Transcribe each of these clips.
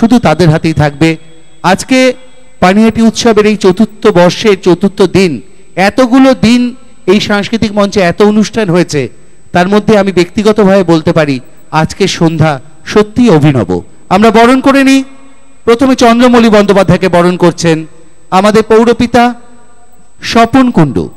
শুধু তাদের হাতেই থাকবে। আজকে পানিহাটি উৎসবের এই চতুর্থ বর্ষের চতুর্থ দিন, এতগুলো দিন এই সাংস্কৃতিক মঞ্চে এত অনুষ্ঠান হয়েছে, তার মধ্যে আমি ব্যক্তিগতভাবে বলতে পারি আজকের সন্ধ্যা সত্যিই অভিনব। আমরা বরণ করে নিই। প্রথমে চন্দ্রমৌলি বন্দ্যোপাধ্যায়কে বরণ করছেন আমাদের পৌরপিতা স্বপন কুণ্ডু।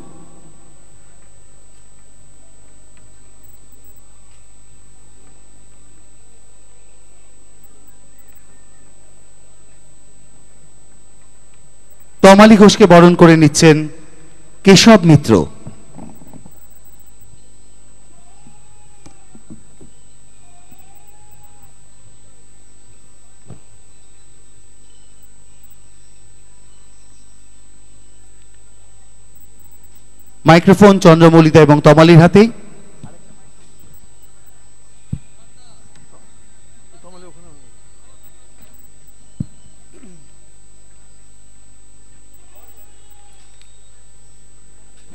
তমালি ঘোষকে বরণ করে নিচ্ছেন কেশব মিত্র। মাইক্রোফোন চন্দ্রমৌলিদা এবং তমালির হাতেই।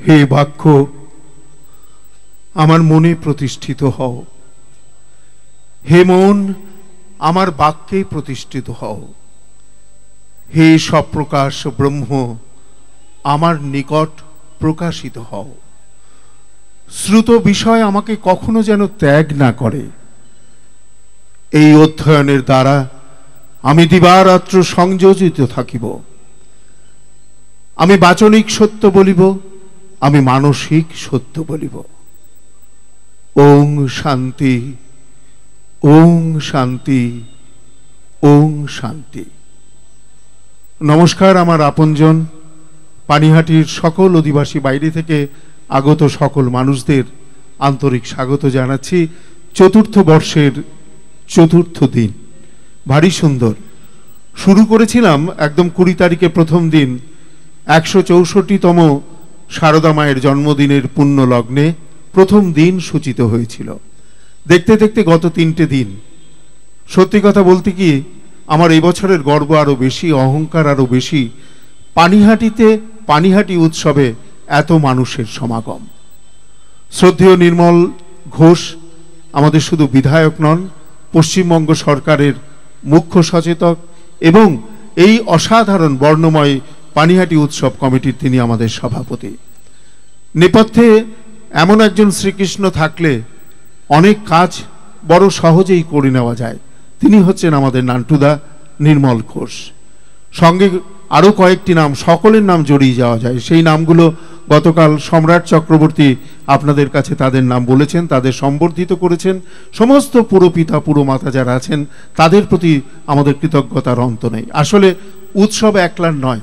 হে বাক্য, আমার মনে প্রতিষ্ঠিত হও। হে মন, আমার বাক্যে প্রতিষ্ঠিত হও। হে সপ্রকাশ ব্রহ্ম, আমার নিকট প্রকাশিত হও। শ্রুত বিষয় আমাকে কখনো যেন ত্যাগ না করে। এই অধ্যয়নের দ্বারা আমি দিবারাত্র সংযোজিত থাকিব। আমি বাচনিক সত্য বলিব, আমি মানসিক সত্য বলিব। ওং শান্তি, ওং শান্তি, ওং শান্তি। নমস্কার আমার আপনজন, পানিহাটির সকল অধিবাসী, বাইরে থেকে আগত সকল মানুষদের আন্তরিক স্বাগত জানাচ্ছি। চতুর্থ বর্ষের চতুর্থ দিন ভারী সুন্দর। শুরু করেছিলাম একদম 20 তারিখে প্রথম দিন 164তম শারদা মায়ের জন্মদিনের পুণ্য লগ্নে প্রথম দিন সূচিত হয়েছিল। দেখতে দেখতে গত 3টে দিন, সত্যি কথা বলতে কি আমার এই বছরের গর্ব আরো বেশি, অহংকার আরো বেশি। পানিহাটিতে পানিহাটি উৎসবে এত মানুষের সমাগম। শ্রদ্ধেয় নির্মল ঘোষ আমাদের শুধু বিধায়ক নন, পশ্চিমবঙ্গ সরকারের মুখ্য সচেতক এবং এই অসাধারণ বর্ণময় পানিহাটি উৎসব কমিটির তিনি আমাদের সভাপতি। নেপথ্যে এমন একজন শ্রীকৃষ্ণ থাকলে অনেক কাজ বড় সহজেই করে নেওয়া যায়। তিনি হচ্ছেন আমাদের নান্টুদা নির্মল ঘোষ। সঙ্গে আরও কয়েকটি নাম, সকলের নাম জড়িয়ে যাওয়া যায়। সেই নামগুলো গতকাল সম্রাট চক্রবর্তী আপনাদের কাছে তাদের নাম বলেছেন, তাদের সম্বর্ধিত করেছেন। সমস্ত পুরপিতা পুরমাতা যারা আছেন তাদের প্রতি আমাদের কৃতজ্ঞতার অন্ত নেই। আসলে উৎসব একলার নয়,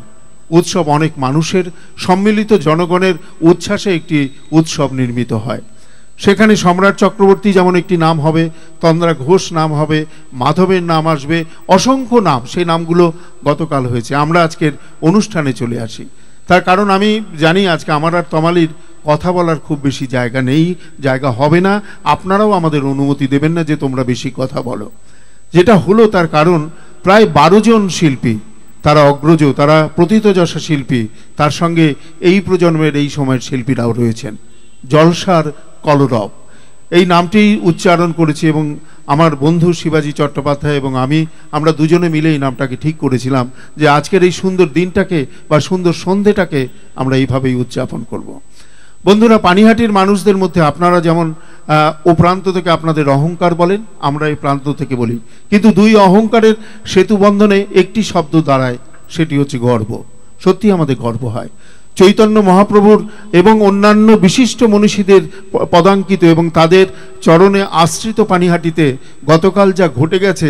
উৎসব অনেক মানুষের সম্মিলিত জনগণের উচ্ছ্বাসে একটি উৎসব নির্মিত হয়। সেখানে সম্রাট চক্রবর্তী যেমন একটি নাম হবে, তন্দ্রা ঘোষ নাম হবে, মাধবের নাম আসবে, অসংখ্য নাম, সেই নামগুলো গতকাল হয়েছে। আমরা আজকের অনুষ্ঠানে চলে আসি, তার কারণ আমি জানি আজকে আমার আর তমালির কথা বলার খুব বেশি জায়গা নেই, জায়গা হবে না। আপনারাও আমাদের অনুমতি দেবেন না যে তোমরা বেশি কথা বলো। যেটা হলো তার কারণ প্রায় 12 জন শিল্পী, তারা অগ্রজ, তারা প্রথিতযশা শিল্পী, তার সঙ্গে এই প্রজন্মের এই সময়ের শিল্পীরাও রয়েছেন। জলসার কলরব এই নামটি উচ্চারণ করেছি এবং আমার বন্ধু শিবাজি চট্টোপাধ্যায় এবং আমরা দুজনে মিলে এই নামটাকে ঠিক করেছিলাম যে আজকের এই সুন্দর দিনটাকে বা সুন্দর সন্ধেটাকে আমরা এইভাবেই উদযাপন করব। বন্ধুরা, পানিহাটির মানুষদের মধ্যে আপনারা যেমন ও প্রান্ত থেকে আপনাদের অহংকার বলেন, আমরা এই প্রান্ত থেকে বলি, কিন্তু দুই অহংকারের সেতু বন্ধনে একটি শব্দ দাঁড়ায়, সেটি হচ্ছে গর্ব। সত্যি আমাদের গর্ব হয়। চৈতন্য মহাপ্রভুর এবং অন্যান্য বিশিষ্ট মনীষীদের পদাঙ্কিত এবং তাদের চরণে আশ্রিত পানিহাটিতে গতকাল যা ঘটে গেছে,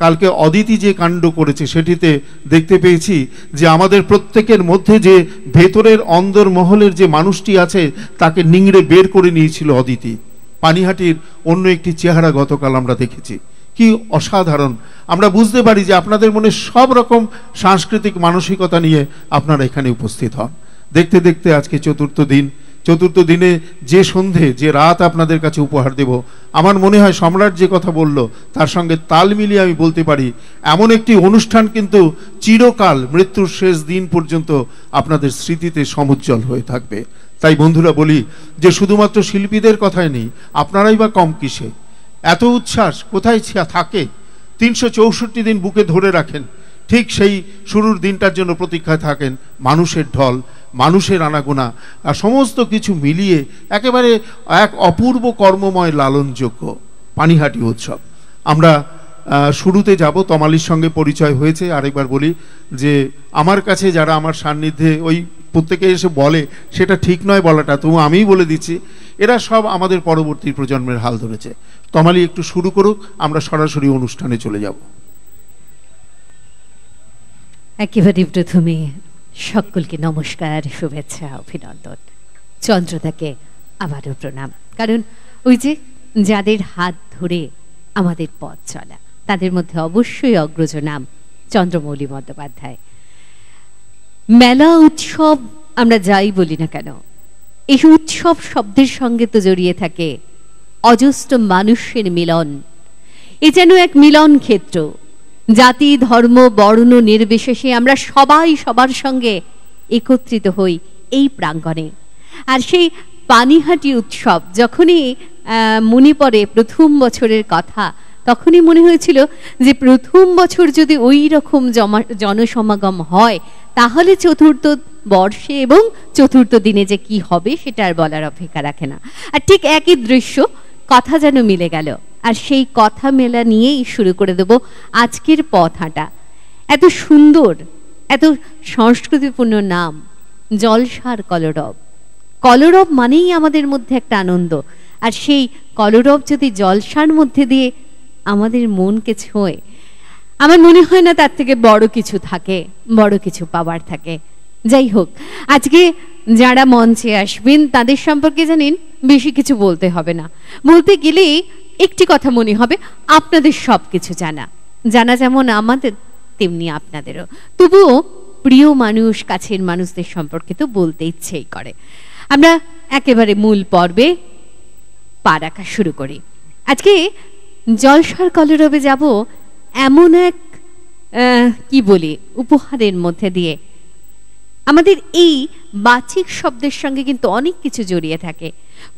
কালকে অদিতি যে কাণ্ড করেছে, সেটিতে দেখতে পেয়েছি যে আমাদের প্রত্যেকের মধ্যে যে ভেতরের অন্দর মহলের যে মানুষটি আছে তাকে নিংড়ে বের করে নিয়েছিল অদিতি। পানিহাটির অন্য একটি চেহারা গতকাল আমরা দেখেছি। কি অসাধারণ! আমরা বুঝতে পারি যে আপনাদের মনে সব রকম সাংস্কৃতিক মানসিকতা নিয়ে আপনারা এখানে উপস্থিত হন। দেখতে দেখতে আজকে চতুর্থ দিনে যে সন্ধে, যে রাত আপনাদের কাছে উপহার দেব, আমার মনে হয় সম্রাট যে কথা বলল তার সঙ্গে তাল মিলিয়ে আমি বলতে পারি এমন একটি অনুষ্ঠান কিন্তু চিরকাল মৃত্যুর শেষ দিন পর্যন্ত আপনাদের স্মৃতিতে সমুজ্জ্বল হয়ে থাকবে। তাই বন্ধুরা বলি যে শুধুমাত্র শিল্পীদের কথাই নেই, আপনারাই বা কম কিসে? এত উচ্ছ্বাস কোথায় থাকে? 364 দিন বুকে ধরে রাখেন, ঠিক সেই শুরুর দিনটার জন্য প্রতীক্ষায় থাকেন। মানুষের ঢল, মানুষের আনাগোনা আর সমস্ত কিছু মিলিয়ে একেবারে এক অপূর্ব কর্মময় লালনযোগ্য পানিহাটি উৎসব। আমরা শুরুতে যাব, তমালির সঙ্গে পরিচয় হয়েছে। আরেকবার বলি যে আমার কাছে যারা আমার সান্নিধ্যে ওই প্রত্যেকে এসে বলে, সেটা ঠিক নয় বলাটা, তবু আমিই বলে দিচ্ছি, এরা সব আমাদের পরবর্তী প্রজন্মের হাল ধরেছে। তমালি একটু শুরু করুক, আমরা সরাসরি অনুষ্ঠানে চলে যাব। একেবারে প্রথমে সকলকে নমস্কার, শুভেচ্ছা, অভিনন্দন। চন্দ্রদাকে আবারও প্রণাম, কারণ ওই যে যাদের হাত ধরে আমাদের পথ চলা, তাদের মধ্যে অবশ্যই অগ্রজ নাম চন্দ্রমৌলি বন্দ্যোপাধ্যায়। মেলা, উৎসব আমরা যাই বলি না কেন, এই উৎসব শব্দের সঙ্গে তো জড়িয়ে থাকে অজস্র মানুষের মিলন। এ যেন এক মিলন ক্ষেত্র। জাতি, ধর্ম, বর্ণ নির্বিশেষে আমরা সবাই সবার সঙ্গে একত্রিত হই এই প্রাঙ্গণে। আর সেই পানিহাটি উৎসব যখনই মনে পড়ে প্রথম বছরের কথা, তখনই মনে হয়েছিল যে প্রথম বছর যদি ওই রকম জনসমাগম হয়, তাহলে চতুর্থ বর্ষে এবং চতুর্থ দিনে যে কি হবে সেটা আর বলার অপেক্ষা রাখে না। আর ঠিক একই দৃশ্য, কথা যেন মিলে গেল। আর সেই কথা মেলা নিয়েই শুরু করে দেব আজকের পথ হাঁটা। এত সুন্দর, এত সংস্কৃতিপূর্ণ নাম, জলসার কলরব। কলরব মানেই আমাদের মধ্যে একটা আনন্দ, আর সেই কলরব যদি জলসার মধ্যে দিয়ে আমাদের মনকে ছোঁয়, আমার মনে হয় না তার থেকে বড় কিছু থাকে, বড় কিছু পাওয়ার থাকে। যাই হোক, আজকে যারা মঞ্চে আসবেন তাদের সম্পর্কে জানেন বেশি কিছু বলতে হবে না। বলতে গেলে একটি কথা মনে হবে, আপনাদের সব কিছু জানা জানা যেমন আমাদের, তেমনি আপনাদেরও। তবুও প্রিয় মানুষ, কাছের মানুষদের সম্পর্কে তো বলতে ইচ্ছেই করে। আমরা একেবারে মূল পর্বে পা রাখা শুরু করি। আজকে জলসার কলরবে যাব এমন এক কি বলি উপহারের মধ্যে দিয়ে। আমাদের এই বাচিক শব্দের সঙ্গে কিন্তু অনেক কিছু জড়িয়ে থাকে।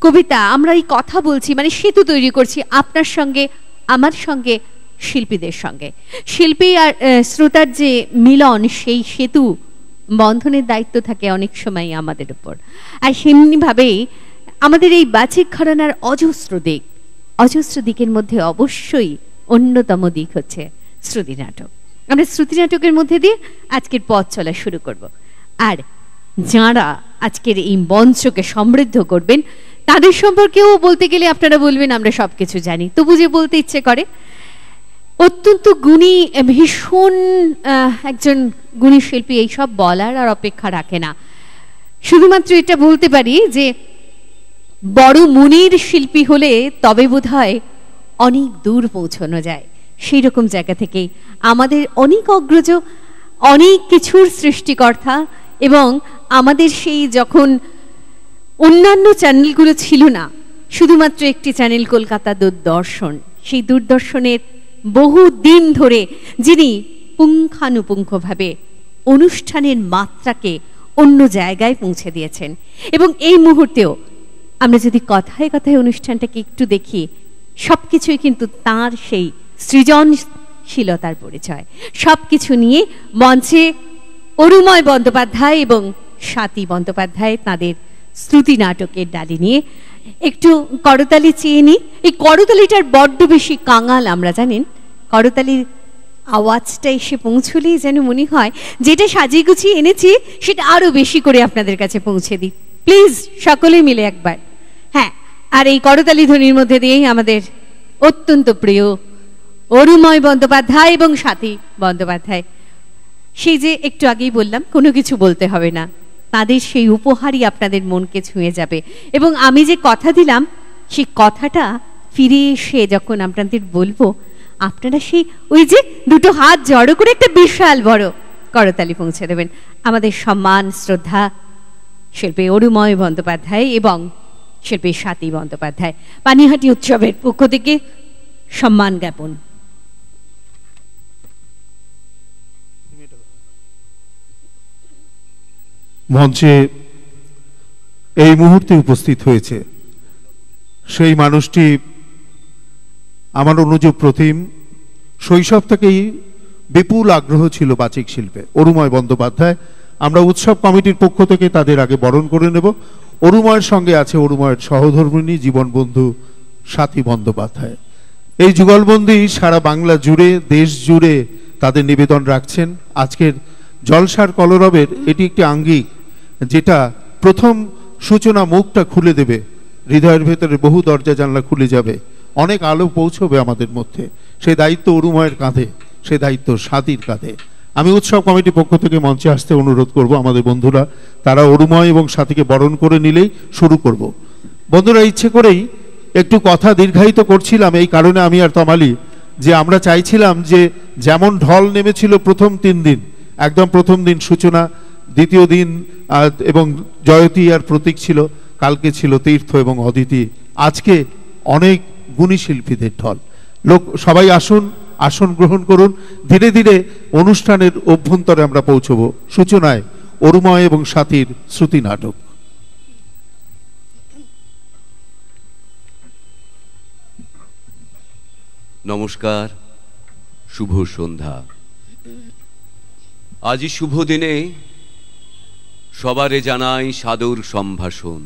কবিতা, আমরা এই কথা বলছি মানে সেতু তৈরি করছি আপনার সঙ্গে, আমার সঙ্গে, শিল্পীদের সঙ্গে। শিল্পী আর শ্রোতার যে মিলন, সেই সেতু বন্ধনের দায়িত্ব থাকে অনেক সময় আমাদের উপর। আর সেমনিভাবেই আমাদের এই বাচিক ঘরানার অজস্র দিক, অজস্র দিকের মধ্যে অবশ্যই অন্যতম দিক হচ্ছে শ্রুতি নাটক। আমরা শ্রুতি নাটকের মধ্যে দিয়ে আজকের পথ চলা শুরু করব। আর যাঁরা আজকের এই মঞ্চকে সমৃদ্ধ করবেন, তাদের সম্পর্কেও বলতে গেলে আপনারা বলবেন আমরা সব কিছু জানি, তবু যে বলতে ইচ্ছে করে। অত্যন্ত গুণী, ভীষণ একজন গুণী শিল্পী, এইসব বলার আর অপেক্ষা রাখে না। শুধুমাত্র এটা বলতে পারি যে বড় মনের শিল্পী হলে তবে বোধহয় অনেক দূর পৌঁছানো যায়। সেই রকম জায়গা থেকেই আমাদের অনেক অগ্রজ, অনেক কিছুর সৃষ্টিকর্তা। এবং আমাদের সেই যখন অন্যান্য চ্যানেলগুলো ছিল না, শুধুমাত্র একটি চ্যানেল কলকাতা দূরদর্শন, সেই দূরদর্শনের বহু দিন ধরে যিনি পুঙ্খানুপুঙ্খভাবে অনুষ্ঠানের মাত্রাকে অন্য জায়গায় পৌঁছে দিয়েছেন। এবং এই মুহূর্তেও আমরা যদি কথায় কথায় অনুষ্ঠানটাকে একটু দেখি, সব কিছুই কিন্তু তাঁর সেই সৃজনশীলতার পরিচয়। সব কিছু নিয়ে মঞ্চে অরুময় বন্দ্যোপাধ্যায় এবং স্বাতী বন্দ্যোপাধ্যায় তাদের শ্রুতি নাটকের ডালি নিয়ে। একটু করতালি চেয়ে নিই। এই করতালিটার বড্ড বেশি কাঙাল আমরা, জানেন। করতালির আওয়াজটা এসে পৌঁছলেই যেন মনে হয় যেটা সাজিয়ে গুছিয়ে এনেছি সেটা আরো বেশি করে আপনাদের কাছে পৌঁছে দিই। প্লিজ সকলে মিলে একবার। হ্যাঁ, আর এই করতালি ধ্বনির মধ্যে দিয়েই আমাদের অত্যন্ত প্রিয় অরুময় বন্দ্যোপাধ্যায় এবং স্বাতী বন্দ্যোপাধ্যায়। সেই যে একটু আগেই বললাম, কোনো কিছু বলতে হবে না, তাদের সেই উপহারই আপনাদের মনকে ছুঁয়ে যাবে। এবং আমি যে কথা দিলাম, সেই কথাটা ফিরে এসে যখন আপনাদের বলবো, আপনারা সেই ওই যে দুটো হাত জড়ো করে একটা বিশাল বড় করতালি পৌঁছে দেবেন। আমাদের সম্মান, শ্রদ্ধা শিল্পী অরুময় বন্দ্যোপাধ্যায় এবং শিল্পী স্বাতী বন্দ্যোপাধ্যায়, পানিহাটি উৎসবের পক্ষ থেকে সম্মান জ্ঞাপন। মঞ্চে এই মুহূর্তে উপস্থিত হয়েছে সেই মানুষটি আমার অনুজ প্রতিম, শৈশব থেকেই বিপুল আগ্রহ ছিল বাচিক শিল্পে। অরুময় বন্দ্যোপাধ্যায়, আমরা উৎসব কমিটির পক্ষ থেকে তাদের আগে বরণ করে নেব। অরুময়ের সঙ্গে আছে অরুময়ের সহধর্মিণী জীবন বন্ধু সাথী বন্দ্যোপাধ্যায়। এই যুগলবন্দি সারা বাংলা জুড়ে, দেশ জুড়ে তাদের নিবেদন রাখছেন। আজকের জলসার কলরবের এটি একটি আঙ্গিক, যেটা প্রথম সূচনা মুখটা খুলে দেবে, হৃদয়ের ভেতরে বহু দরজা জানলা খুলে যাবে, অনেক আলো পৌঁছবে আমাদের মধ্যে। সেই দায়িত্ব অরুময়ের কাঁধে, সে দায়িত্ব সাথীর কাঁধে। আমি উৎসব কমিটির পক্ষ থেকে মঞ্চে আসতে অনুরোধ করব আমাদের বন্ধুরা, তারা অরুময় এবং সাথীকে বরণ করে নিলেই শুরু করব। বন্ধুরা, ইচ্ছে করেই একটু কথা দীর্ঘায়িত করছিলাম এই কারণে আমি আর তমালি, যে আমরা চাইছিলাম যে যেমন ঢল নেমেছিল প্রথম 3 দিন, একদম প্রথম দিন সূচনা, দ্বিতীয় দিন এবং জয়তী আর প্রতীক ছিল, কালকে ছিল তীর্থ এবং অদিতি, আজকে অনেক গুণী শিল্পীদের ঢল। সবাই আসুন, আসন গ্রহণ করুন। ধীরে ধীরে অনুষ্ঠানের অভ্যন্তরে আমরা পৌঁছব। সূচনায় অরুময় এবং সাথীর শ্রুতি নাটক। নমস্কার, শুভ সন্ধ্যা। আজি শুভ দিনে সবারে জানাই সাদর সম্ভাষণ।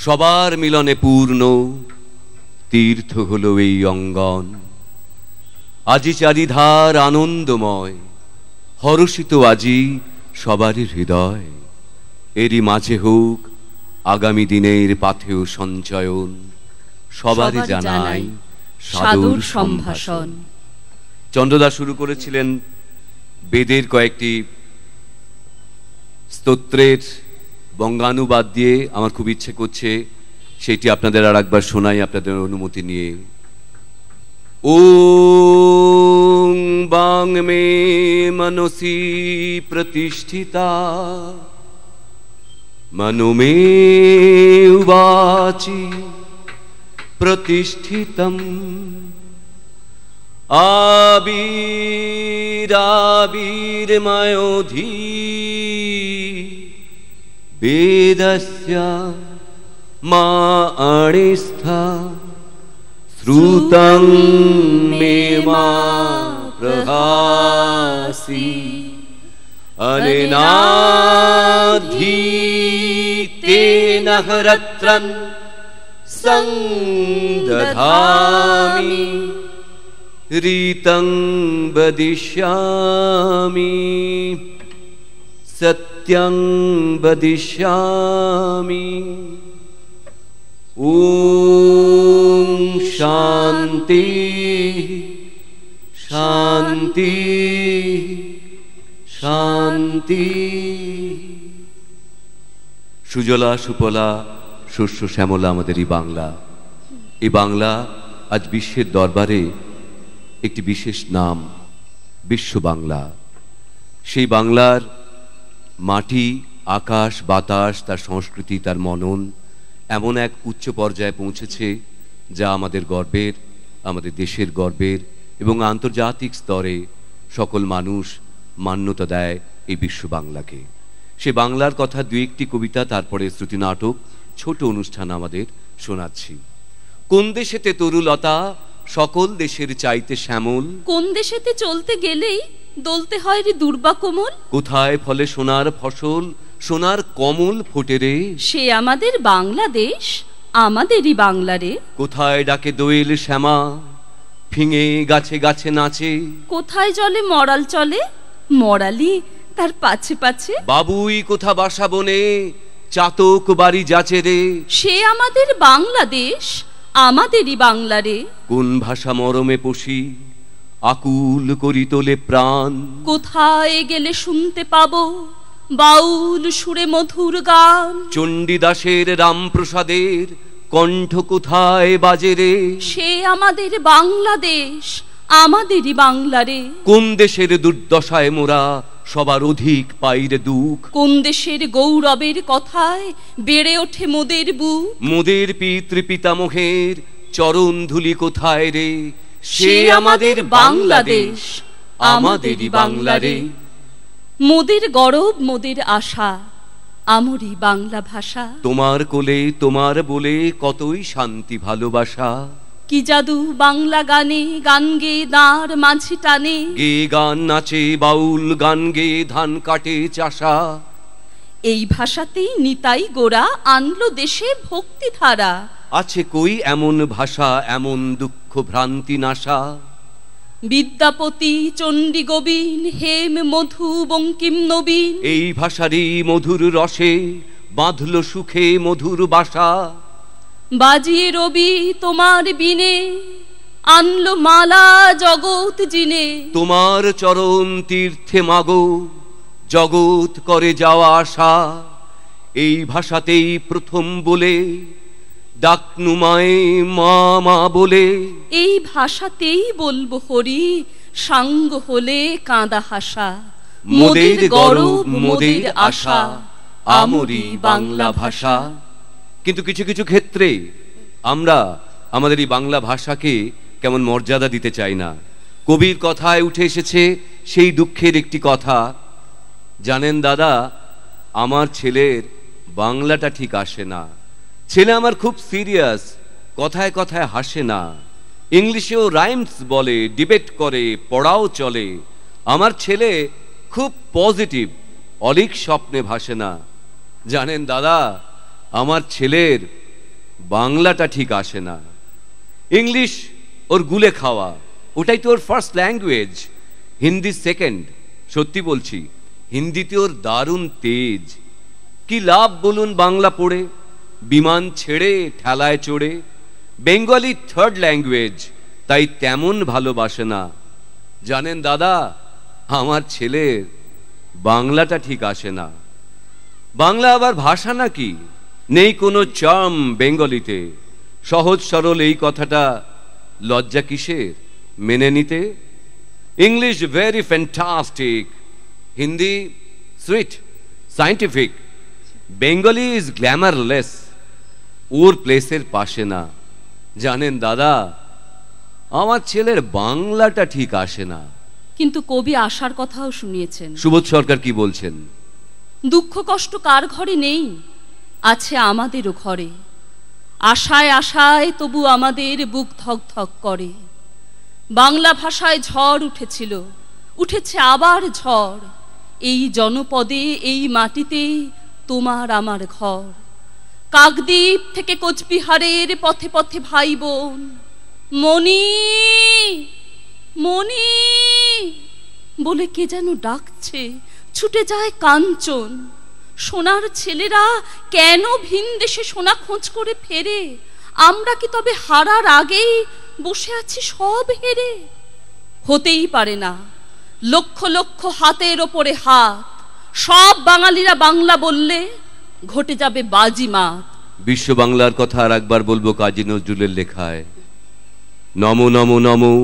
সবার মিলনে পূর্ণ তীর্থ হলো এই অঙ্গন। আজি চারিধার আনন্দময়, হর্ষিত আজি সবারই হৃদয়। এরই মাঝে হোক আগামী দিনের পাথেয় সঞ্চয়ন। সবারে জানাই সাদর সম্ভাষণ। চন্দ্রদা শুরু করেছিলেন বেদের কয়েকটি স্তোত্রের বঙ্গানুবাদ দিয়ে। আমার খুব ইচ্ছে করছে সেটি আপনাদের আর একবার শোনাই, আপনাদের অনুমতি নিয়ে। ওং বাং মে মনসি প্রতিষ্ঠিতা, মনো মে উবাচি প্রতিষ্ঠিতম, আবিরাবির্ময়োধি বেদস্য মা আণিস্থা, শ্রুতং মে মা প্রভাসি, অনেনাধীতেন হরত্রন সংদধামি, ঋতং বদিষ্যামি, সত্যং বদিষ্যামি। ওম শান্তি শান্তি শান্তি। সুজলা সুফলা শস্য শ্যামলা আমাদের এই বাংলা। এই বাংলা আজ বিশ্বের দরবারে একটি বিশেষ নাম, বিশ্ব বাংলা। সেই বাংলার মাটি, আকাশ, বাতাস, তার সংস্কৃতি, তার মনন এমন এক উচ্চ পর্যায়ে পৌঁছেছে যা আমাদের গর্বের, আমাদের দেশের গর্বের, এবং আন্তর্জাতিক স্তরে সকল মানুষ মান্যতা দেয় এই বিশ্ব বাংলাকে। সে বাংলার কথা 2-1টি কবিতা, তারপরে শ্রুতি নাটক, ছোট অনুষ্ঠান আমাদের শোনাচ্ছি। কোন দেশেতে তরুলতা সকল দেশের চাইতে শ্যামল, কোন দেশেতে চলতে গেলেই দলতে হয় রে দুর্বা কোমল, কোথায় ফলে সোনার ফসল, সোনার কমল ফোটে রে, সে আমাদের বাংলাদেশ, আমাদেরই বাংলা রে। কোথায় ডাকে দোয়েল শ্যামা, ফিঙে গাছে গাছে নাচে, কোথায় জলে মরাল চলে, মরালি তার পাছে পাছে, বাবুই কোথা বাসা বনে, চাতক বাড়ি যাচে রে, সে আমাদের বাংলাদেশ, আমাদেরই বাংলা রে। কোন ভাষা মরমে পশি, আকুল করি তোলে প্রাণ, কোথায় গেলে শুনতে পাবো বাউল সুরে মধুর গান, চণ্ডীদাসের রামপ্রসাদের কণ্ঠ কোথায় বাজে রে, সে আমাদের বাংলাদেশ, আমাদেরই বাংলা রে। কোন দেশের দুর্দশায় মোরা সবার অধিক পাইরে দুঃখ, কোন দেশের গৌরবের কথায় বেড়ে ওঠে মোদের বুক, মোদের পিতৃপিতামহের চরণ ধুলি কোথায় রে, সে আমাদের বাংলাদেশ, আমাদেরই বাংলা রে। মোদের গৌরব, মোদের আশা, আমরি বাংলা ভাষা। তোমার কোলে তোমার বলে কতই শান্তি ভালোবাসা, কি জাদু বাংলা গানে, গান গে দাঁড় মাঝি টানে। গে গান নাচে বাউল, গান গে ধান কাটে চাষা। এই ভাষাতেই নিতাই গোরা আনলো দেশে ভক্তি ধারা। আছে কই এমন ভাষা, এমন দুঃখ ভ্রান্তি নাশা। বিদ্যাপতি চণ্ডী গোবিন, হেম মধু বঙ্কিম নবীন। এই ভাষারই মধুর রসে বাঁধল সুখে মধুর বাসা। বাজিয়ে রবি তোমার বিনে, আনলো মালা জগৎ জিনে। তোমার চরণ তীর্থে মাগো, জগৎ করে যাওয়া আশা। এই ভাষাতেই প্রথম বলে ডাকনু মায়ে মা মা বলে। এই ভাষাতেই বলবো হরি, সাঙ্গ হলে কাঁদা হাসা। মোদের গৌরব মোদের আশা, আমরি বাংলা ভাষা। কিন্তু কিছু কিছু ক্ষেত্রে আমরা আমাদের এই বাংলা ভাষাকে কেমন মর্যাদা দিতে চাই না। কবির কথায় উঠে এসেছে সেই দুঃখের একটি কথা। জানেন দাদা, আমার ছেলের বাংলাটা ঠিক আসে না। ছেলে আমার খুব সিরিয়াস, কথায় কথায় হাসে না। ইংলিশেও রাইমস বলে, ডিবেট করে, পড়াও চলে। আমার ছেলে খুব পজিটিভ, অলিক স্বপ্নে ভাসে না। জানেন দাদা, আমার ছেলের বাংলাটা ঠিক আসে না। ইংলিশ ওর গুলে খাওয়া, ওটাই তো ওর ফার্স্ট ল্যাঙ্গুয়েজ। হিন্দি সেকেন্ড। সত্যি বলছি, হিন্দিতে ওর দারুণ তেজ। কি লাভ বলুন বাংলা পড়ে, বিমান ছেড়ে ঠেলায় চড়ে। বেঙ্গলি থার্ড ল্যাঙ্গুয়েজ, তাই তেমন ভালোবাসে না। জানেন দাদা, আমার ছেলের বাংলাটা ঠিক আসে না। বাংলা আবার ভাষা নাকি? নেই কোনো চার্ম বেঙ্গলিতে। সহজ সরল এই কথাটা লজ্জা কিসের মেনে নিতে? English very fantastic, Hindi sweet scientific, Bengali is glamourless, ওর প্লেসের পাশে না। জানেন দাদা, আমার ছেলের বাংলাটা ঠিক আসে না। কিন্তু কবি আশার কথাও শুনিয়েছেন। সুবোধ সরকার কি বলছেন? দুঃখ কষ্ট কার ঘরে নেই, আছে আমাদেরও ঘরে। আশায় আশায় তবু আমাদের বুক ধক ধক করে। বাংলা ভাষায় ঝড় উঠেছিল, উঠেছে আবার ঝড়। এই জনপদে এই মাটিতে তোমার আমার ঘর। কাকদ্বীপ থেকে কোচবিহারের পথে পথে ভাই বোন, মণি মণি বলে কে যেন ডাকছে। ছুটে যায় কাঞ্চন। সোনার ছেলেরা কেন ভিন দেশে সোনা খোঁজ করে ফেরে? আমরা কি তবে হারার আগেই বসে আছি সব হেরে? হতেই পারে না। লক্ষ লক্ষ হাতের ওপরে হাত, সব বাঙালিরা বাংলা বললে ঘটে যাবে বাজিমাত। বিশ্ব বাংলার কথা আর একবার বলবো কাজী নজরুলের লেখায়। নমো নমো নমো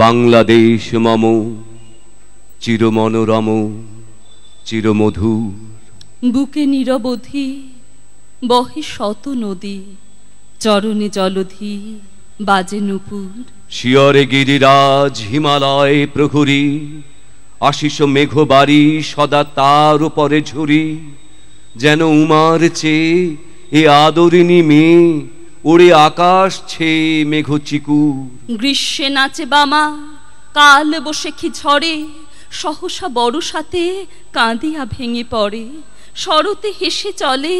বাংলাদেশ মম, চির মনোরম চিরমধুর। বুকে নিরবধি বহে শত নদী, চরণে জলধি বাজে নূপুর। শিয়রে গিরিরাজ হিমালয় প্রহরী, আশিস মেঘবাড়ি সদা তার উপরে ঝুরি। যেন উমার চেয়ে এ আদরিনী মেয়ে, ওরে আকাশ ছেয়ে মেঘ চিকুর। গ্রীষ্মে নাচে বামা, কাল বসেখি ঝড়ে, সহসা বর্ষাতে কাঁদিয়া ভেঙে পড়ে। শরতে হেসে চলে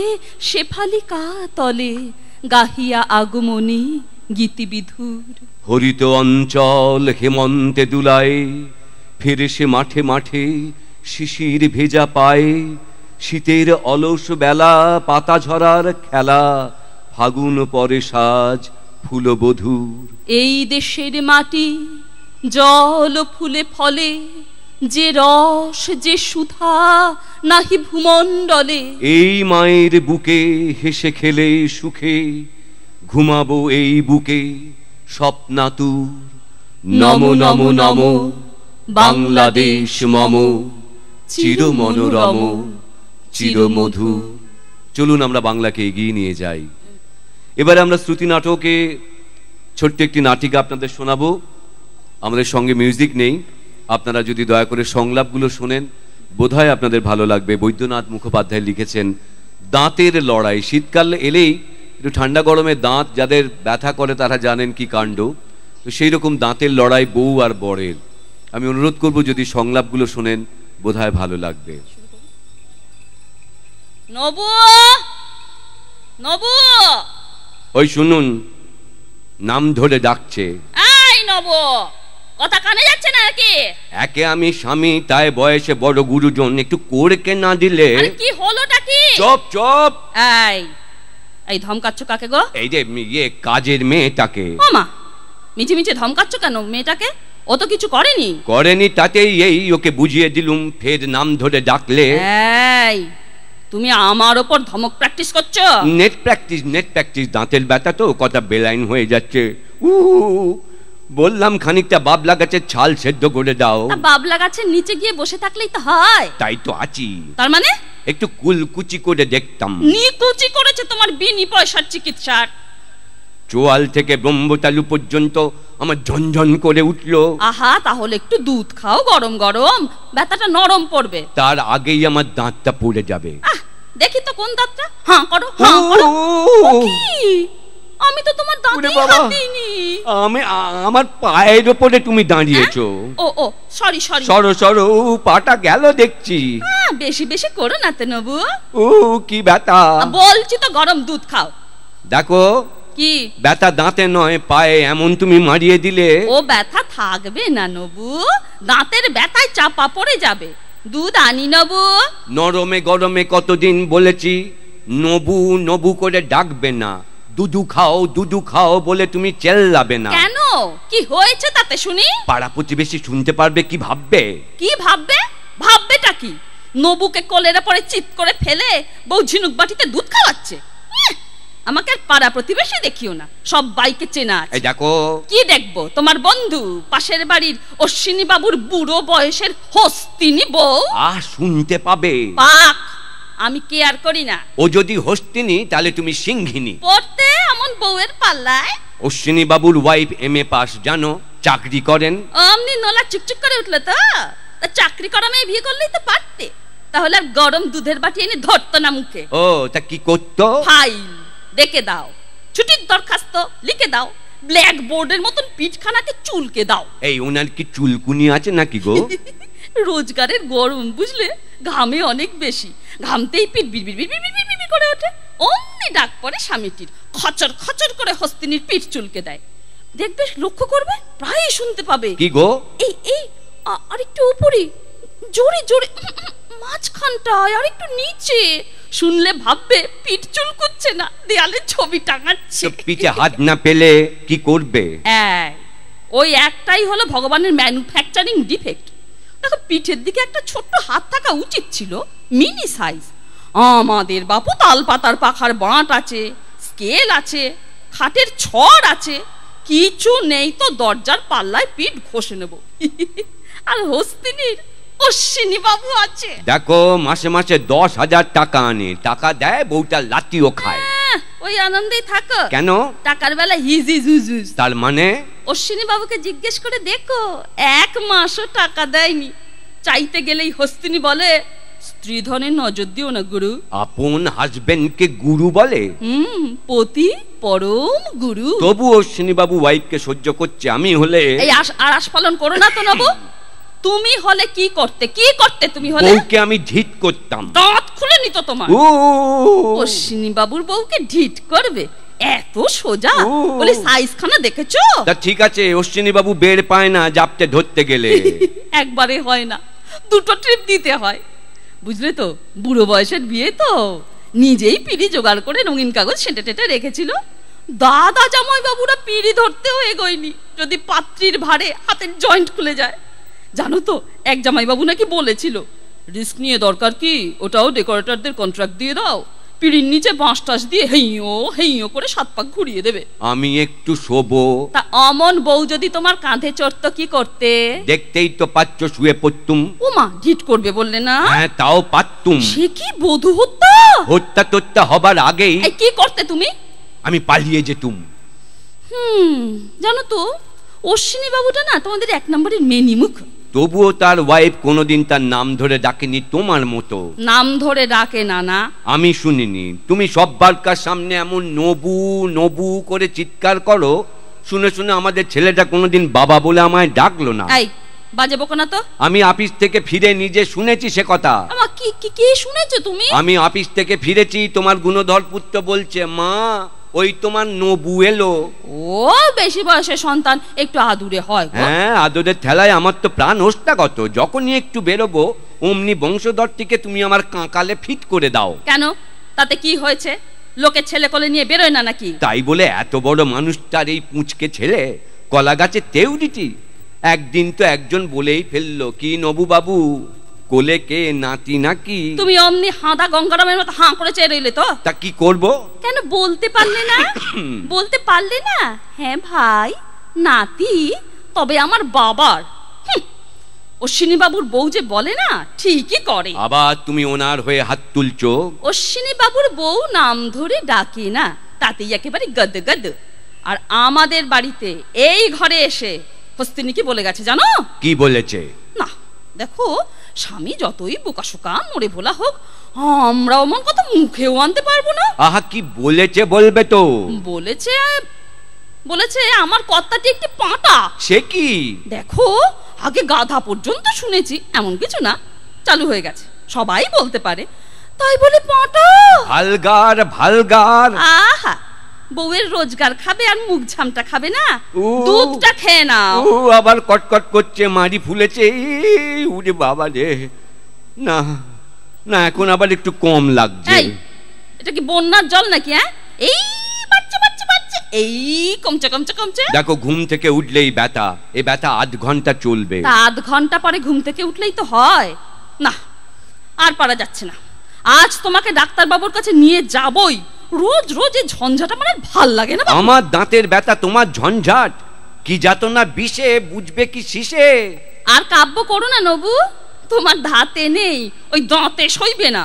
শেফালিকা তলে, গাহিয়া আগমনী গীতিবিধুর। হরিত অঞ্চল হেমন্তে দুলায়, ফিরে সে মাঠে মাঠে শিশির ভেজা পায়ে। শীতের অলস বেলা পাতা ঝরার খেলা, ফাগুন পরে সাজ ফুলবধূর। এই দেশের মাটি জল ফুলে ফলে, যে রস যে সুধা নাহি ভূমণ্ডলে। এই মায়ের বুকে হেসে খেলে সুখে, ঘুমাবো এই বুকে স্বপ্নাতুর। নমো নমো নমো বাংলাদেশ মম, চির মনোরম চিরমধুর। চলুন আমরা বাংলাকে এগিয়ে নিয়ে যাই। এবারে আমরা শ্রুতি নাটকে ছোট্ট একটি নাটিকা আপনাদের শোনাবো। আমাদের সঙ্গে মিউজিক নেই, আপনারা যদি দয়া করে সংলাপগুলো শোনেন বোধহয় আপনাদের ভালো লাগবে। বৈদ্যনাথ মুখোপাধ্যায় লিখেছেন দাঁতের লড়াই। শীতকাল এলেই একটু ঠান্ডা গরমে দাঁত যাদের ব্যথা করে তারা জানেন কি কাণ্ড। তো সেই রকম দাঁতের লড়াই বউ আর বরের। আমি অনুরোধ করব যদি সংলাপগুলো শোনেন বোধহয় ভালো লাগবে। নবু, নবু, ওই শুনুন, নাম ধরে ডাকছে। এই নবু, কথা কানে যাচ্ছে না নাকি? একে আমি স্বামী, তাই বয়সে বড় গুরুজন, একটু কোরকে না দিলে। আরে কি হলোটা কি? চুপ চুপ। এই এই ধমকাচ্ছ কাকে গো? এই যে কাজের মেয়েটাকে। ও মা, মিছে মিছে ধমকাচ্ছ কেন মেয়েটাকে? ও তো কিছু করেনি। করেনি তাতেই এই ওকে বুঝিয়ে দিলুম, ফের নাম ধরে ডাকলে। এই তুমি আমার ওপর ধমক প্র্যাকটিস করছো? Net practice. দাঁতের ব্যথা তো কথা বেলাইন হয়ে যাচ্ছে। বললাম খানিকটা বাবলা গাছের ছাল সেদ্ধ করে দাও। বাবলা গাছের নিচে গিয়ে বসে থাকলেই তো হয়। তাই তো আছি। তার মানে একটু কুলকুচি করে দেখতাম। নিকুচি করেছে তোমার বিনি পয়সার চিকিৎসার। চোয়াল থেকে ব্রহ্মতালু পর্যন্ত আমার ঝনঝন করে উঠলো। আহা, তাহলে একটু দুধ খাও গরম গরম, ব্যথাটা নরম পড়বে। তার আগেই আমার দাঁতটা পড়ে যাবে। দেখি তো কোন দাঁতটা। হ্যাঁ করো, হ্যাঁ করো। আমি তো তোমার দাঁতে হাত দিইনি। আমার পায়ের উপরে তুমি দাঁড়িয়েছো। ও সরি। সরো পাটা গেল দেখছি। বেশি বেশি করো না তো নবু। কি ব্যথা! বলছি তো গরম দুধ খাও। দেখো কি ব্যথা দাঁতে নয় পায়ে, এমন তুমি মারিয়ে দিলে। ও ব্যথা থাকবে না নবু, দাঁতের ব্যথায় চাপা পড়ে যাবে। দুধ আনি নবু। নরমে গরমে কতদিন বলেছি নবু নবু করে ডাকবে না, দুধু খাও বলে তুমি চেল্লাবে না কেন? কি হয়েছে তাতে শুনি? পাড়া প্রতিবেশী শুনতে পারবে, কি ভাববে? কি ভাববে? ভাববেটা কি? নবুকে কোলের পরে চিৎ করে ফেলে বউ ঝিনুক বাটিতে দুধ খাওয়াচ্ছে। আমাকে আর পাড়া প্রতিবেশী দেখিও না, সব বাইকে চেনা আছে। এই দেখো। কি দেখবো? তোমার বন্ধু পাশের বাড়ির অশ্বিনী বাবুর বুড়ো বয়সের হস্তিনী বউ। শুনতে পাবে। পাক, আমি কেয়ার করি না। ও যদি হস্তিনী তাহলে তুমি সিংহিনী। পড়তে এমন বউয়ের পাল্লায়। অশ্বিনী বাবুর ওয়াইফ MA পাস, জানো, চাকরি করেন। অমনি নলা চুকচুক করে উঠলো তো। চাকরি করা মেয়ে বিয়ে করলেই তো পারতে, তাহলে আর গরম দুধের বাটি এনে ধরতো না মুখে। ও তা কি করতো? ফাইল দেখে দাও, ছুটির দরখাস্ত লিখে দাও, ব্ল্যাক বোর্ডের মতন পিঠখানাকে চুলকে দাও। এই ওনার কি চুলকুনি আছে নাকি গো? রোজগারের গরম বুঝলে, ঘামে অনেক বেশি, ঘামতেই পিঠ বিড় করে ওঠে। অমনি ডাক পড়ে স্বামীটির, খচর খচর করে হস্তিনীর পিঠ চুলকে দেয়। দেখবে, লক্ষ্য করবে, প্রায়ই শুনতে পাবে। কি গো? এই আরেকটু উপরে, জোরে জোরে, মাঝখানটায় আর একটু নিচে। শুনলে ভাববে পিঠ চুলকুচ্ছে না, দেয়ালে ছবি টাঙাচ্ছে। পিঠে হাত না পেলে কি করবে? ওই একটাই হলো ভগবানের ম্যানুফ্যাকচারিং ডিফেক্ট। দেখো, পিঠের দিকে একটা ছোট্ট হাত থাকা উচিত ছিল, মিনি সাইজ। আমাদের বাপু তাল পাতার পাখার বাঁট আছে, স্কেল আছে, খাটের ছড় আছে, কিছু নেই তো দরজার পাল্লায় পিঠ ঘষে নেব। আর হস্তিনীর অশ্বিনী বাবু আছে। দেখো, মাসে মাসে 10,000 টাকা আনে, টাকা দেয়, বউটা লাতিও খায়। ওই আনন্দেই থাকো। কেন? টাকার বেলা হিজি জুজুজ। তার মানে? অশ্বিনী বাবুকে জিজ্ঞেস করে দেখো, 1 মাসও টাকা দেয়নি। চাইতে গেলেই হস্তিনী বলে, স্ত্রী ধনের নজর দিও না গুরু। আপন হাজবেন্ডকে গুরু বলে? পতি পরম গুরু। তবু অশ্বিনী বাবু ওয়াইফকে সহ্য করছে। আমি হলে এই আশ পালন করো না তো নবু। তুমি হলে কি করতে? তুমি হলে? বউকে আমি ঢিট করতাম, দাঁত খুলে নিত তোমার। অশ্বিনী বাবুর বউকে ঢিট করবে? এত সোজা? বলে সাইজ খানা দেখেছো? তা ঠিক আছে, অশ্বিনী বাবু বের পায় না জাপতে ধরতে গেলে। একবারে হয় না, 2টো ট্রিপ দিতে হয়, বুঝলে তো। বুড়ো বয়সের বিয়ে তো, নিজেই পিড়ি জোগাড় করে রঙিন কাগজ সেটে টেটে রেখেছিল। দাদা জামাই বাবুরা পিড়ি ধরতেও এগোয়নি, যদি পাত্রীর ভারে হাতের জয়েন্ট খুলে যায়। জানো তো, এক জামাই বাবু নাকি বলেছিল, রিস্ক নিয়ে দরকার কি, ওটাও ডেকোরেটরদের কন্ট্রাক্ট দিয়ে দাও, পিড়ির নিচে বাঁশ টাস দিয়ে হেইও করে 7 পাক ঘুরিয়ে দেবে। আমি একটু শোবো। তা অমন বউ যদি তোমার কাঁধে চড়তো কি করতে? দেখতেই তো পাচ্ছ, শুয়ে পড়তুম। ওমা, ঢিট করবে বললে না? হ্যাঁ, তাও পারতুম। সে কি বধূ হত্যা? হত্যা হবার আগেই কি করতে তুমি? আমি পালিয়ে যেতুম। জানো তো, অশ্বিনী বাবুটা না তোমাদের 1 নম্বরের মেনিমুখ। তবুও তার ওয়াইফ কোনোদিন তার নাম ধরে ডাকেনি তোমার মতো। নাম ধরে ডাকে না? না, আমি শুনিনি। তুমি সব্বারকার সামনে এমন নবু নবু করে চিৎকার করো, শুনে শুনে আমাদের ছেলেটা কোনোদিন বাবা বলে আমায় ডাকলো না। এই বাজে বকো না তো। আমি অফিস থেকে ফিরে নিজে শুনেছি সে কথা। আমা কি কি কি শুনেছো তুমি? আমি অফিস থেকে ফিরেছি, তোমার গুণধর পুত্র বলছে, মা ওই তোমার নবু এলো। ও বেশি বয়সের সন্তান, একটু আদুরে হয় গো। হ্যাঁ, আদরের ঠেলায় আমার তো প্রাণ ওষ্ঠাগত। যখনই একটু বেরোবো অমনি বংশধরটিকে তুমি আমার কাঁকালে ফিট করে দাও। কেন, তাতে কি হয়েছে? লোকে ছেলে কোলে নিয়ে বেরোয় না নাকি? তাই বলে এত বড় মানুষটার এই পুঁচকে ছেলে কলা গাছে তেউরিটি? একদিন তো একজন বলেই ফেললো, কি নবু বাবু কোলে কে, নাতি নাকি? তুমি অমনি হাঁদা গঙ্গারামের মতো হাঁ করে চেয়ে রইলে তো। তা কি করব? কেন বলতে পারলে না? বলতে পারলে না? হ্যাঁ ভাই, নাতি তবে আমার বাবার। অশ্বিনী বাবুর বউ যে বলে না, ঠিকই করে। আবার তুমি ওনার হয়ে হাত তুলছো? অশ্বিনী বাবুর বউ নাম ধরে ডাকে না, তাতেই একেবারে গদ গদ। আর আমাদের বাড়িতে এই ঘরে এসে হস্তিনী কি বলে গেছে জানো? কি বলেছে? না দেখো, স্বামী যতই বোকাশোকা মরে ভোলা হোক, আমরা অমন কথা মুখেও আনতে পারবো না। আহা, কি বলেছে বলবে তো। বলেছে বলেছে আমার কর্তাটি একটি পাঁটা। সে কি? দেখো, আগে গাধা পর্যন্ত শুনেছি, এমন কিছু না, চালু হয়ে গেছে, সবাই বলতে পারে, তাই বলে পাঁটা। Vulgar vulgar. আহা, বউয়ের রোজগার খাবে আর মুখ ঝামটা খাবে না, ও, দুধটা খেয়ে নাও। ও আবার কটকট করছে, মারি ফুলেছে। উরে বাবা রে, না না, এখন আবার একটু কম লাগছে। এই, এটা কি বন্যার জল নাকি? হ্যাঁ, এই বাচ্চা বাচ্চা বাচ্চা, এই কমছে কমছে কমছে। দেখো, ঘুম থেকে উঠলেই ব্যথা, এই ব্যথা আধ ঘন্টা চলবে। তা আধ ঘন্টা পরে ঘুম থেকে উঠলেই তো হয় না। আর পারা যাচ্ছে না, আজ তোমাকে ডাক্তার বাবুর কাছে নিয়ে যাবই। রোজ রোজ এই ঝঞ্ঝাটা আমার ভাল লাগে না। আমার দাঁতের ব্যথা তোমার ঝঞ্ঝাট, কি যাতনা বিষে বুঝবে কি শিশে। আর কাব্য করো না নবু, তোমার দাঁতে নেই, ওই দাঁতে সইবে না।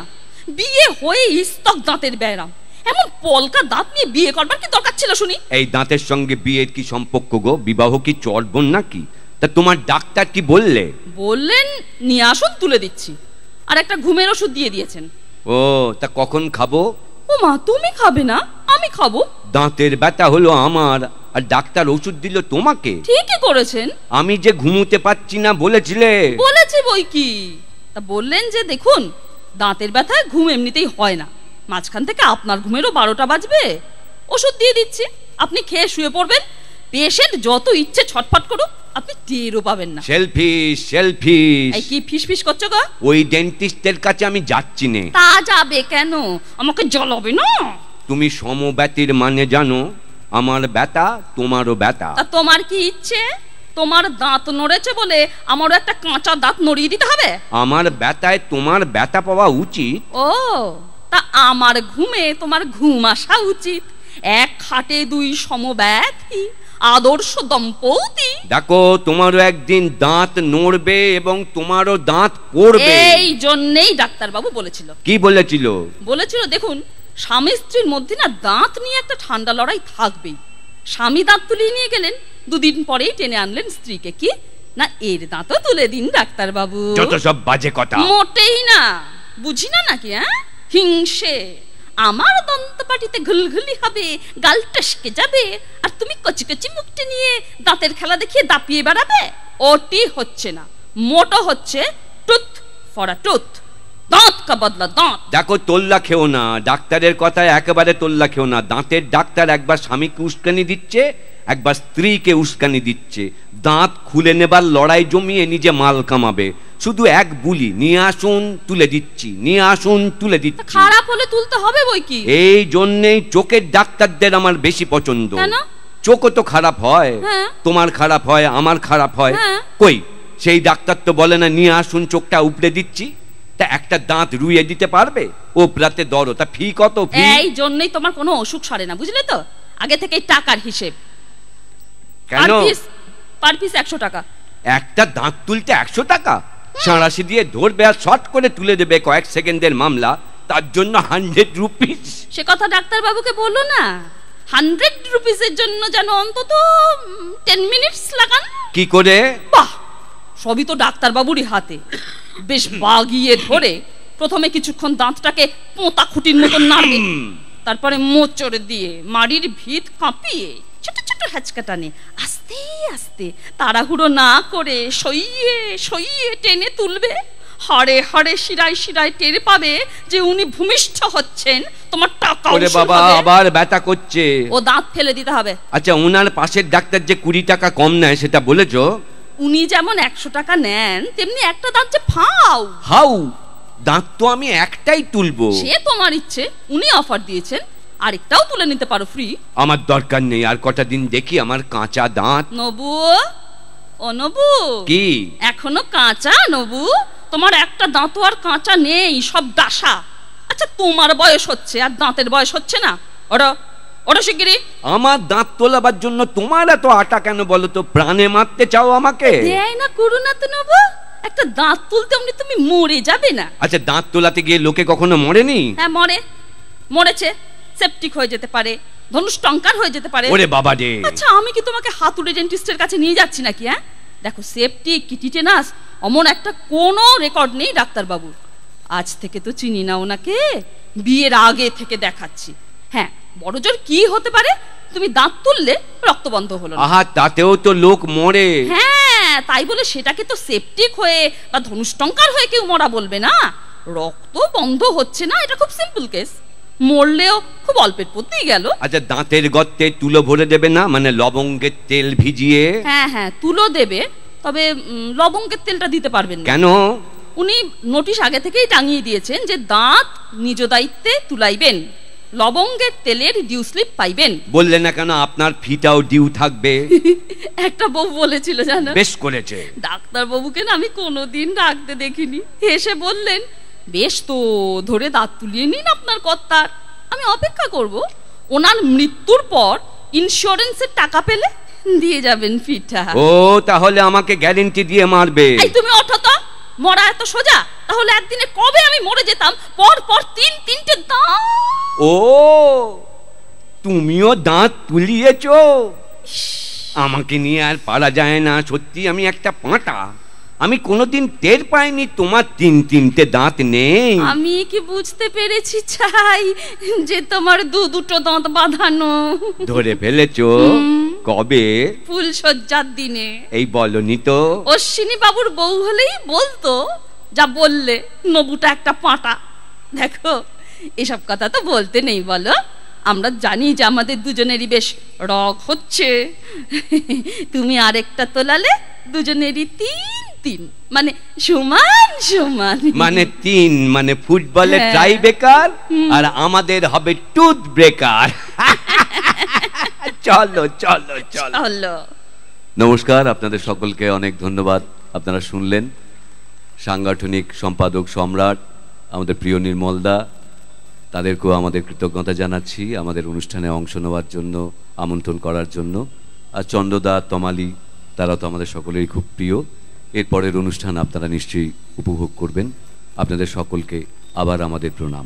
বিয়ে হয়ে ইস্তক দাঁতের ব্যায়াম, এমন পলকা দাঁত নিয়ে বিয়ে করবার কি দরকার ছিল শুনি? এই দাঁতের সঙ্গে বিয়ের কি সম্পর্ক গো? বিবাহ কি চর্বণ নাকি? তা তোমার ডাক্তার কি বললে? বললেন নিয়ে আসুন, তুলে দিচ্ছি। আর একটা ঘুমের ওষুধ দিয়ে দিয়েছেন। ও, তা কখন খাবো? ও মা, তুমি খাবে না, আমি খাবো। দাঁতের ব্যথা হলো আমার, আর ডাক্তার ওষুধ দিল তোমাকে। ঠিকই করেছেন। আমি যে ঘুমোতে পারছি না বলেছিলে। বলেছি বই কি। তা বললেন যে দেখুন, দাঁতের ব্যথায় ঘুম এমনিতেই হয় না, মাঝখান থেকে আপনার ঘুমেরও 12টা বাজবে। ওষুধ দিয়ে দিচ্ছি, আপনি খেয়ে শুয়ে পড়বেন। পেশেন্ট যত ইচ্ছে ছটফট করুক, আপনি টেরও পাবেন না। Shellfish shellfish. এই কি ফিসফিস করছো গো? ওই ডেন্টিস্টের কাছে আমি যাচ্ছি নে। তা যাবে কেন? আমাকে জ্বলাবে না? তুমি সমব্যতির মানে জানো? আমার ব্যথা তোমারও ব্যথা। তা তোমার কি ইচ্ছে? তোমার দাঁত নড়েছে বলে আমারও একটা কাঁচা দাঁত নড়িয়ে দিতে হবে? আমার ব্যথায় তোমার ব্যথা পাওয়া উচিত। ও, তা আমার ঘুমে তোমার ঘুম আসা উচিত। এক খাটে দুই সমব্যথী, আদর্শ দম্পতি। দেখো, তোমারও একদিন দাঁত নড়বে এবং তোমারও দাঁত পড়বে। এই জন্যেই ডাক্তার বাবু বলেছিল। কি বলেছিল? বলেছিল দেখুন, স্বামী স্ত্রীর মধ্যে না দাঁত নিয়ে একটা ঠান্ডা লড়াই থাকবেই। স্বামী দাঁত তুলিয়ে নিয়ে গেলেন, দুদিন পরেই টেনে আনলেন স্ত্রীকে, কি না এর দাঁতও তুলে দিন ডাক্তার বাবু। যত সব বাজে কথা। মোটেই না, বুঝি না নাকি? হ্যাঁ, হিংসে। আমার দন্তপাটিতে ঘুলঘুলি হবে, গাল টসকে যাবে, আর তুমি কচি কচি মুখটা নিয়ে দাঁতের খেলা দেখিয়ে দাপিয়ে বেড়াবে। ওটি হচ্ছে না, মোটো হচ্ছে টুথ ফর আ টুথ, দাঁত কা বদলা দাঁত। দেখো, তোল্লা খেও না, ডাক্তারের কথায় একেবারে তোল্লা খেও না। দাঁতের ডাক্তার একবার স্বামীকে উস্কানি দিচ্ছে, একবার স্ত্রীকে উস্কানি দিচ্ছে। দাঁত খুলে নেবার লড়াই জমিয়ে নিজে মাল কামাবে। শুধু এক বুলি, নিয়ে আসুন তুলে দিচ্ছি, নিয়ে আসুন তুলে দিচ্ছি। খারাপ হলে তুলতে হবে বই কি। এই জন্যেই চোখের ডাক্তারদের আমার বেশি পছন্দ। কেন? চোখও তো খারাপ হয়, হ্যাঁ। তোমার খারাপ হয়, আমার খারাপ হয়। হ্যাঁ। কই সেই ডাক্তার তো বলে না নিয়ে আসুন চোখটা উপড়ে দিচ্ছি। তা একটা দাঁত রুইয়ে দিতে পারবে? ও প্রাতে দরো, তা ফি কত? ফি এই জন্যই তোমার কোনো অসুখ সরে না, বুঝলে তো? আগে থেকেই টাকার হিসেব। কেন? পার পিস 100 টাকা। একটা দাঁত তুলতে 100 টাকা? সাঁড়াশি দিয়ে ধরবে আর শর্ট করে তুলে দেবে, কয়েক সেকেন্ডের মামলা, তার জন্য 100 রুপিস। সে কথা ডাক্তার বাবুকে বললো না। 100 রুপিসের জন্য যেন অন্তত 10 মিনিটস লাগান। কি করে? বাহ, সবই তো ডাক্তারবাবুরই হাতে। বেশ বাগিয়ে ধরে প্রথমে কিছুক্ষণ দাঁতটাকে পোঁতা খুঁটির মতন নাড়বে, তারপরে মোচড় দিয়ে মাড়ির ভিত কাঁপিয়ে ছোট ছোট হ্যাচকা টানে আস্তে আস্তে, তাড়াহুড়ো না করে সইয়ে সইয়ে টেনে তুলবে। হাড়ে হাড়ে শিরায় শিরায় টের পাবে যে উনি ভূমিষ্ঠ হচ্ছেন, তোমার টাকা। ওরে বাবা, আবার ব্যথা করছে। ও দাঁত ফেলে দিতে হবে। আচ্ছা, ওনার পাশের ডাক্তার যে 20 টাকা কম নেয় সেটা বলেছো? উনি যেমন 100 টাকা নেন, তেমনি একটা দাঁত যে ফাও। হাউ, দাঁত তো আমি একটাই তুলবো। সে তোমার ইচ্ছে, উনি অফার দিয়েছেন, আরেকটাও তুলে নিতে পারো ফ্রি। আমার দরকার নেই, আর কটা দিন দেখি আমার কাঁচা দাঁত। নবু, ও নবু, কি এখনো কাঁচা? নবু, তোমার একটা দাঁতও আর কাঁচা নেই, সব ডাসা। আচ্ছা, তোমার বয়স হচ্ছে আর দাঁতের বয়স হচ্ছে না? ওরা ওরা শিগগিরি। আমার দাঁত তোলাবার জন্য তোমার এত আটা কেন বলো তো? প্রাণে মারতে চাও আমাকে? দেয় না করু না তো নবু, একটা দাঁত তুলতে অমনি তুমি মরে যাবে না? আচ্ছা, দাঁত তোলাতে গিয়ে লোকে কখনো মরেনি? হ্যাঁ, মরেছে। সেপটিক হয়ে যেতে পারে, ধনুষ্টঙ্কার হয়ে যেতে পারে। ওরে বাবা রে। আচ্ছা, আমি কি তোমাকে হাতুড়ে ডেন্টিস্টের কাছে নিয়ে যাচ্ছি নাকি? হ্যাঁ, দেখো, সেপটিক কি টিটেনাস অমন একটা কোনো রেকর্ড নেই ডাক্তারবাবুর। আজ থেকে তো চিনি না ওনাকে, বিয়ের আগে থেকে দেখাচ্ছি। হ্যাঁ, বড় জোর কি হতে পারে, তুমি দাঁত তুললে রক্ত বন্ধ হলো না। আহা, তাতেও তো লোক মরে। হ্যাঁ, তাই বলে সেটাকে তো সেপটিক হয়ে বা ধনুষ্টঙ্কার হয়ে কেউ মরা বলবে না। রক্ত বন্ধ হচ্ছে না, এটা খুব সিম্পল কেস। মরলেও খুব অল্পের পথেই গেল। আচ্ছা, দাঁতের গর্তে তুলো ভরে দেবে না, মানে লবঙ্গের তেল ভিজিয়ে? হ্যাঁ হ্যাঁ, তুলো দেবে, তবে লবঙ্গের তেলটা দিতে পারবেন না। কেন? উনি নোটিশ আগে থেকেই টাঙিয়ে দিয়েছেন যে দাঁত নিজ দায়িত্বে তুলাইবেন, লবঙ্গের তেলের ডিউ স্লিপ পাইবেন। বললে না কেন আপনার ফিটাও ডিউ থাকবে? একটা বউ বলেছিল, জানো? বেশ করেছে। ডাক্তার বাবুকে না আমি কোনোদিন ডাকতে দেখিনি। হেসে বললেন, বেশ তো, ধরে দাঁত তুলিয়ে নিন আপনার কর্তার, আমি অপেক্ষা করব। ওনার মৃত্যুর পর ইন্স্যুরেন্সের টাকা পেলে দিয়ে যাবেন ফিটা। ও, তাহলে আমাকে গ্যারেন্টি দিয়ে মারবে? এই তুমি ওঠো তো, মরা এত সোজা? তাহলে একদিনে কবে আমি মরে যেতাম, পর পর তিনটে দাঁত। ও, তুমিও দাঁত তুলিয়েছো? আমাকে নিয়ে আর পারা যায় না, সত্যি আমি একটা পাঁটা। আমি কোনোদিন টের পাইনি তোমার 3টে দাঁত নেই। আমি কি বুঝতে পেরেছি চাই যে তোমার দুটো দাঁত বাঁধানো। ধরে ফেলেছো? কবে? ফুলসজ্জার দিনে। এই বলনি তো? অশ্বিনী বাবুর বউ হলেই বলতো যা বললে, নবুটা একটা পাঁটা। দেখো, এসব কথা তো বলতে নেই, বলো। আমরা জানি যে আমাদের দুজনেরই বেশ রগ হচ্ছে। তুমি আরেকটা তোলালে দুজনেরই 3 মানে সমান সমান। মানে 3 মানে ফুটবলের ট্রাই ব্রেকার, আর আমাদের হবে টুথ ব্রেকার। চলো চলো চলো। নমস্কার, আপনাদের সকলকে অনেক ধন্যবাদ। আপনারা শুনলেন সাংগঠনিক সম্পাদক সম্রাট, আমাদের প্রিয় নির্মলদা, তাদেরকেও আমাদের কৃতজ্ঞতা জানাচ্ছি আমাদের অনুষ্ঠানে অংশ নেওয়ার জন্য, আমন্ত্রণ করার জন্য। আর চন্দ্রদা, তমালি, তারা তো আমাদের সকলেরই খুব প্রিয়। এরপরের অনুষ্ঠান আপনারা নিশ্চয়ই উপভোগ করবেন। আপনাদের সকলকে আবার আমাদের প্রণাম।